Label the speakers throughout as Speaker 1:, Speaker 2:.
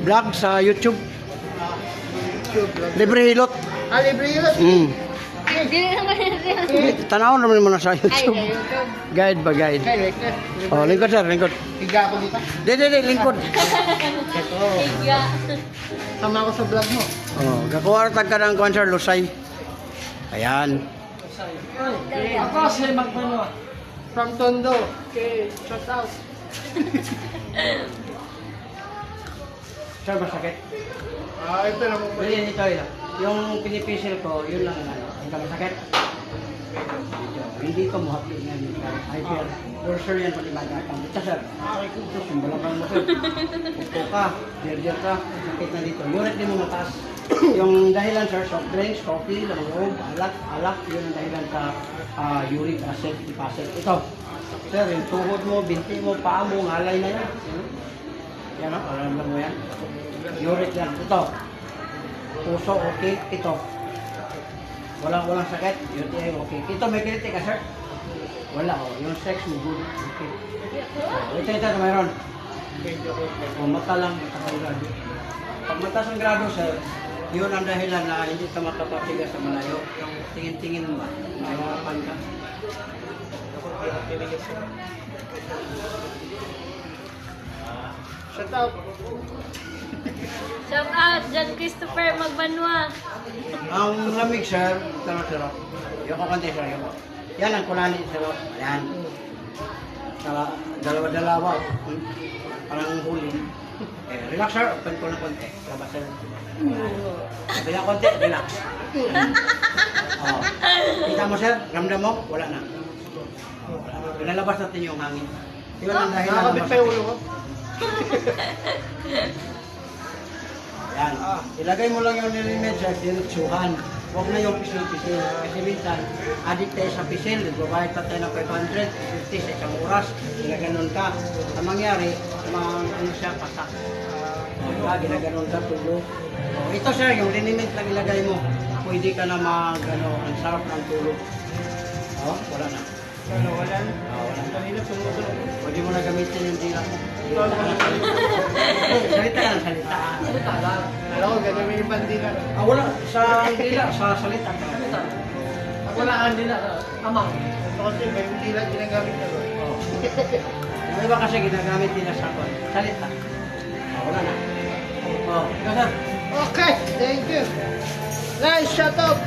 Speaker 1: vlog sa YouTube. Libre hilot.
Speaker 2: Libre yun.
Speaker 3: Hindi naman yun.
Speaker 1: Tanaw naman mo na sa
Speaker 3: Ay,
Speaker 1: YouTube.
Speaker 3: sa YouTube.
Speaker 1: Guide ba, guide? Oh, lingkod sir, lingkod.
Speaker 2: Higa ako dito.
Speaker 1: Di, lingkod.
Speaker 2: Ito.
Speaker 3: Higa.
Speaker 2: Sama ko sa vlog mo.
Speaker 1: Oh, gakuha tag ka ng kuwan sir, Lusay. Ayan.
Speaker 2: Ako si Magmano. From Tondo. Okay, shout out.
Speaker 1: Sir, masakit?
Speaker 2: Ito na mo.
Speaker 1: Ito. Yung pinipisil ko, yun lang ang ano. Hindi ka masakit? Hindi ko muhapli nga yun. I feel. For sure yan, palibaga ka. Ito sir. Ito, sumbalakang mo sir. Upo ka, dirdir ka, sakit na dito. Yurit din mo mataas. Yung dahilan sir, soft drinks, coffee, loob, alak, yun ang dahilan sa uric acid deposit. Ito, sir, yung tuhod mo, binti mo, paa mo, ngalay na yan. Yan o, alam mo yan. Uric yan. Ito, puso, okay. Ito, walang sakit. UTI, okay. Ito, may kiliti ka sir? Wala o, yung sex mo, good. Okay. Ito, mayroon. O, mata lang, matakalgrado. Pag mataas ang grado sir, yun ang dahilan na hindi ka makapapiga sa malayo. Yung tingin-tingin mo, mahirapan ka.
Speaker 2: Shout out.
Speaker 3: Shout out, John Christopher Magbanwa.
Speaker 1: Ang lamig sir, sarap. Yung kakanti sir, yung. Yan ang kulani sir. Ayan. Saka dalawa-dalawa. Parang huli. Relax sir, open ko na konti. Labas sir. Bila konti, relax. Oh. Kita mo sir, ramdam mo, wala na. Pinalabas natin yung hangin. Yun ang dahilan na
Speaker 2: Nakakabit pa yung ulo ko.
Speaker 1: Yan. Ilagay mo lang yung nilimit sa dirutsuhan. Huwag na yung pisil-pisil. Kasi minsan, addict tayo sa pisil. Nagbabayad pa tayo ng 550 sa isang oras. Ginaganon ka. Ang mangyari, ano siya, pasak. Ginaganon ka, tulog. Ito sir, yung liniment lang ilagay mo. Pwede ka na ang sarap ng tulog. Wala na.
Speaker 2: Wala na.
Speaker 1: Wala na.
Speaker 2: Kanina sumusunod.
Speaker 1: Pwede mo na gamitin yung dila mo. Salita ka ng salita.
Speaker 2: Alam ko, gagawin yung bandila.
Speaker 1: Wala. Sa dila, sa salita ka.
Speaker 2: Wala ang dila. Amang. Kasi may dila ginagamit na doon.
Speaker 1: Yung iba kasi ginagamit nila sa salita. Wala na. Ikaw sir.
Speaker 2: Okay, thank you. Nice, shout out.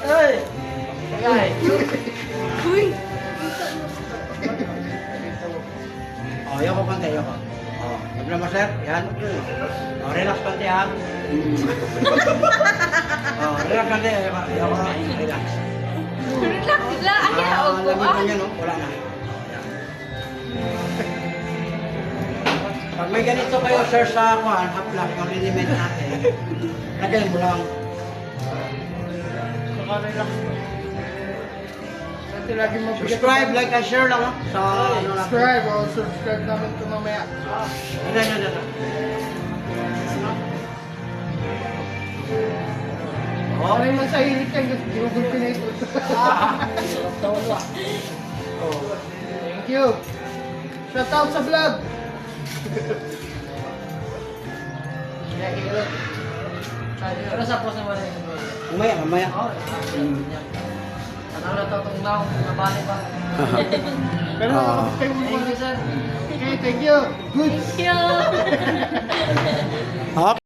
Speaker 1: Hey!
Speaker 2: Hey.
Speaker 3: Uy!
Speaker 1: Yoko konti, yoko. Problema sir, yan. Relax konti ha. Relax konti, yoko, relax.
Speaker 3: Relax sila. Ay,
Speaker 1: Lamig na yan, no? Wala na. Pag may ganito kayo sir sa hapla, yung liniment natin, lagay mo lang.
Speaker 2: Saka-relax. Kasi lagi mabigat.
Speaker 1: Subscribe, like, and share lang, no? Sa ano lang.
Speaker 2: Subscribe o subscribe namin ito mamaya.
Speaker 1: Ano.
Speaker 2: Ano naman sa hilit yan, ginugol ko na ito. Thank you. Shout out sa vlog.
Speaker 4: Pero sa post naman yun.
Speaker 1: Mamaya.
Speaker 4: Ano na itong naong nabalik pa.
Speaker 2: Pero nakakapit kayo
Speaker 4: Thank
Speaker 2: muna.
Speaker 4: you, sir.
Speaker 2: Okay, thank you. Good.
Speaker 3: Thank you.
Speaker 1: Hop.